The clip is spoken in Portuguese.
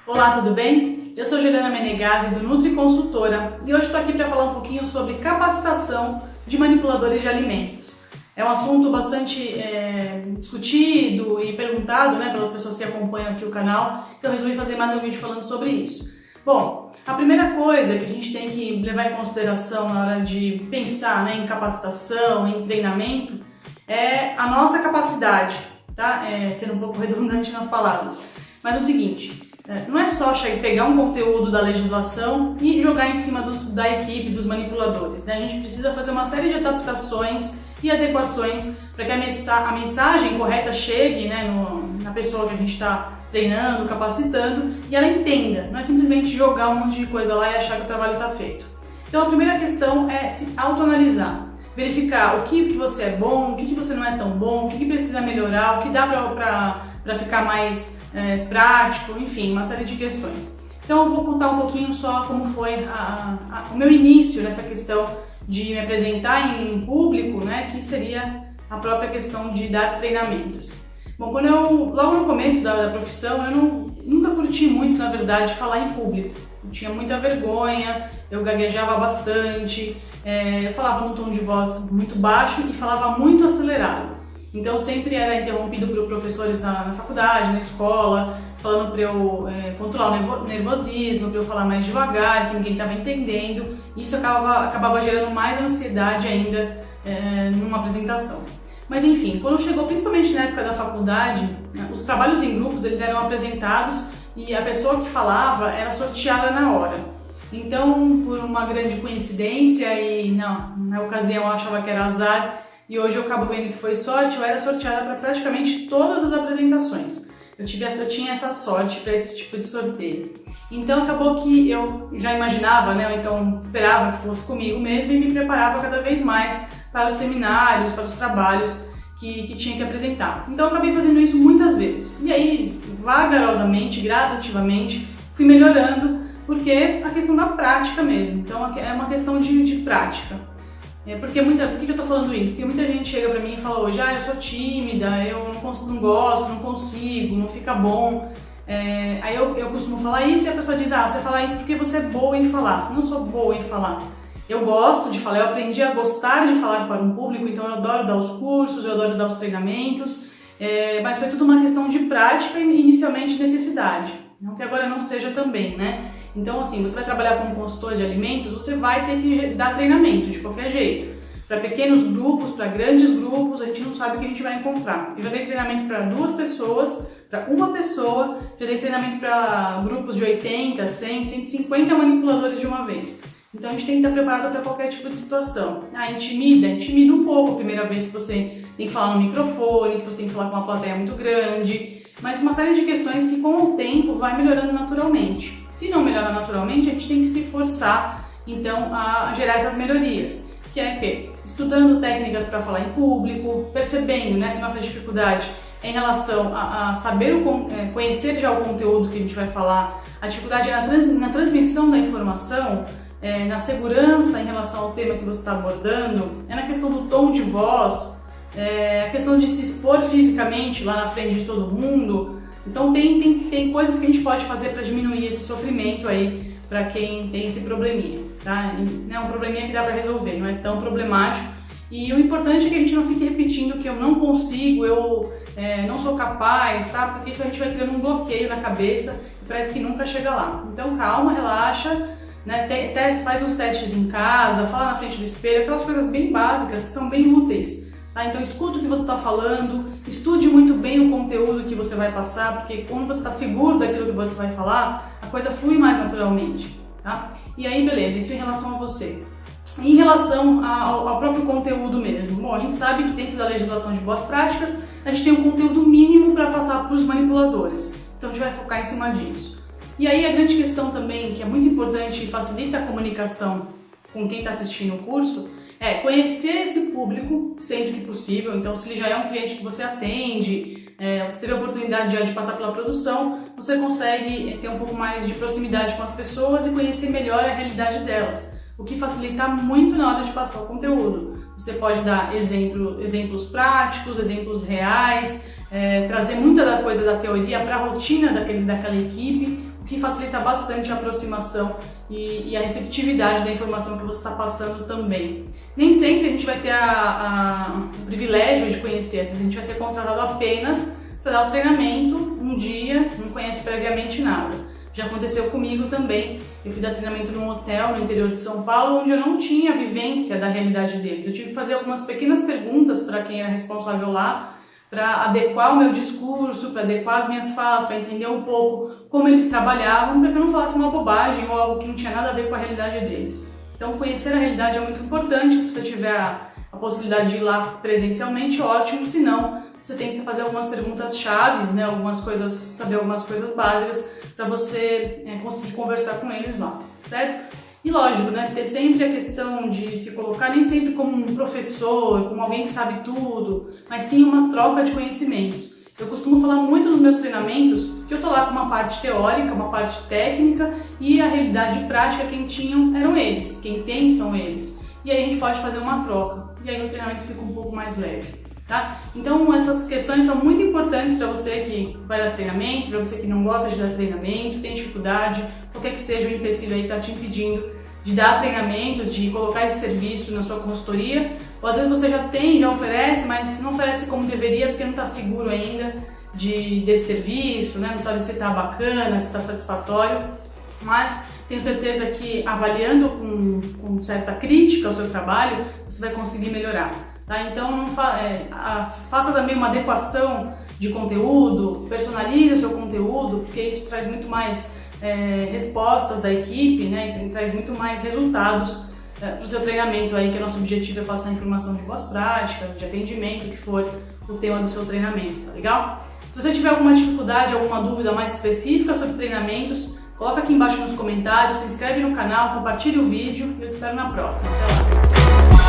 Olá, tudo bem? Eu sou Juliana Menegazzi do Nutri Consultora e hoje estou aqui para falar um pouquinho sobre capacitação de manipuladores de alimentos. É um assunto bastante discutido e perguntado, pelas pessoas que acompanham aqui o canal, então eu resolvi fazer mais um vídeo falando sobre isso. Bom, a primeira coisa que a gente tem que levar em consideração na hora de pensar em capacitação, em treinamento, é a nossa capacidade, tá? Sendo um pouco redundante nas palavras. Mas é o seguinte, não é só pegar um conteúdo da legislação e jogar em cima da equipe, dos manipuladores, né? A gente precisa fazer uma série de adaptações e adequações para que a mensagem correta chegue, na pessoa que a gente está treinando, capacitando, e ela entenda, não é simplesmente jogar um monte de coisa lá e achar que o trabalho está feito. Então a primeira questão é se autoanalisar, verificar o que você é bom, o que você não é tão bom, o que precisa melhorar, o que dá para ficar mais prático, enfim, uma série de questões. Então eu vou contar um pouquinho só como foi o meu início nessa questão de me apresentar em público, que seria a própria questão de dar treinamentos. Bom, logo no começo da profissão, eu nunca curti muito, na verdade, falar em público. Eu tinha muita vergonha, eu gaguejava bastante, eu falava num tom de voz muito baixo e falava muito acelerado. Então sempre era interrompido por professores na faculdade, na escola, falando para eu controlar o nervosismo, para eu falar mais devagar, que ninguém estava entendendo. E isso acabava gerando mais ansiedade ainda numa apresentação. Mas enfim, quando chegou, principalmente na época da faculdade, os trabalhos em grupos eles eram apresentados e a pessoa que falava era sorteada na hora. Então, por uma grande coincidência e na ocasião eu achava que era azar, e hoje eu acabo vendo que foi sorte, eu era sorteada para praticamente todas as apresentações. Eu tinha essa sorte para esse tipo de sorteio. Então acabou que eu já imaginava, ou então esperava que fosse comigo mesmo e me preparava cada vez mais para os seminários, para os trabalhos que tinha que apresentar. Então eu acabei fazendo isso muitas vezes. E aí, vagarosamente, gradativamente, fui melhorando, porque a questão da prática mesmo. Então é uma questão de prática. Por que eu tô falando isso? Porque muita gente chega pra mim e fala hoje, eu sou tímida, eu não gosto, não consigo, não fica bom. Aí eu costumo falar isso e a pessoa diz, você fala isso porque você é boa em falar. Eu não sou boa em falar. Eu gosto de falar, eu aprendi a gostar de falar para um público, então eu adoro dar os cursos, eu adoro dar os treinamentos, mas foi tudo uma questão de prática e inicialmente necessidade. Não que agora não seja também, Então, assim, você vai trabalhar como consultor de alimentos, você vai ter que dar treinamento de qualquer jeito. Para pequenos grupos, para grandes grupos, a gente não sabe o que a gente vai encontrar. Eu já dei treinamento para 2 pessoas, para uma pessoa, já dei treinamento para grupos de 80, 100, 150 manipuladores de uma vez. Então a gente tem que estar preparado para qualquer tipo de situação. Intimida um pouco a primeira vez que você tem que falar no microfone, que você tem que falar com uma plateia muito grande, mas uma série de questões que com o tempo vai melhorando naturalmente. Se não melhora naturalmente, a gente tem que se forçar, então, a gerar essas melhorias. Que é o quê? Estudando técnicas para falar em público, percebendo se nossa dificuldade é em relação a saber, conhecer já o conteúdo que a gente vai falar, a dificuldade na transmissão da informação, na segurança em relação ao tema que você está abordando, na questão do tom de voz, a questão de se expor fisicamente lá na frente de todo mundo. Então tem coisas que a gente pode fazer para diminuir esse sofrimento aí para quem tem esse probleminha, tá? É um probleminha que dá para resolver, não é tão problemático. E o importante é que a gente não fique repetindo que eu não consigo, eu não sou capaz, tá? Porque isso a gente vai criando um bloqueio na cabeça e parece que nunca chega lá. Então calma, relaxa, faz uns testes em casa, fala na frente do espelho, aquelas coisas bem básicas que são bem úteis. Tá? Então escuta o que você está falando, estude muito bem o conteúdo que você vai passar, porque quando você está seguro daquilo que você vai falar, a coisa flui mais naturalmente. Tá? E aí beleza, isso em relação a você. Em relação ao próprio conteúdo mesmo, bom, a gente sabe que dentro da legislação de boas práticas, a gente tem um conteúdo mínimo para passar para os manipuladores, então a gente vai focar em cima disso. E aí a grande questão também, que é muito importante e facilita a comunicação com quem está assistindo o curso, é conhecer esse público sempre que possível. Então, se ele já é um cliente que você atende, você teve a oportunidade já de passar pela produção, você consegue ter um pouco mais de proximidade com as pessoas e conhecer melhor a realidade delas, o que facilita muito na hora de passar o conteúdo. Você pode dar exemplos práticos, exemplos reais, trazer muita da coisa da teoria para a rotina daquela equipe, o que facilita bastante a aproximação e a receptividade da informação que você está passando também. Nem sempre a gente vai ter o privilégio de conhecer, a gente vai ser contratado apenas para dar o treinamento um dia, não conhece previamente nada. Já aconteceu comigo também, eu fui dar treinamento num hotel no interior de São Paulo, onde eu não tinha vivência da realidade deles. Eu tive que fazer algumas pequenas perguntas para quem era responsável lá, para adequar o meu discurso, para adequar as minhas falas, para entender um pouco como eles trabalhavam, para que eu não falasse uma bobagem ou algo que não tinha nada a ver com a realidade deles. Então, conhecer a realidade é muito importante. Se você tiver a possibilidade de ir lá presencialmente, ótimo. Se não, você tem que fazer algumas perguntas chaves, né? Saber algumas coisas básicas para você conseguir conversar com eles lá, certo? E lógico, né, ter sempre a questão de se colocar nem sempre como um professor, como alguém que sabe tudo, mas sim uma troca de conhecimentos. Eu costumo falar muito nos meus treinamentos que eu tô lá com uma parte teórica, uma parte técnica e a realidade prática quem tinham eram eles, quem tem são eles. E aí a gente pode fazer uma troca e aí o treinamento fica um pouco mais leve. Tá? Então essas questões são muito importantes para você que vai dar treinamento, para você que não gosta de dar treinamento, tem dificuldade, qualquer que seja o empecilho aí que está te impedindo de dar treinamentos, de colocar esse serviço na sua consultoria, ou às vezes você já oferece, mas não oferece como deveria porque não está seguro ainda desse serviço, né? Não sabe se está bacana, se está satisfatório, mas tenho certeza que avaliando com certa crítica o seu trabalho, você vai conseguir melhorar. Tá? Então faça também uma adequação de conteúdo, personalize o seu conteúdo, porque isso traz muito mais respostas da equipe, né? E traz muito mais resultados para o seu treinamento aí, que o nosso objetivo é passar informação de boas práticas, de atendimento, que for o tema do seu treinamento, tá legal? Se você tiver alguma dificuldade, alguma dúvida mais específica sobre treinamentos, coloca aqui embaixo nos comentários, se inscreve no canal, compartilhe o vídeo e eu te espero na próxima. Até lá!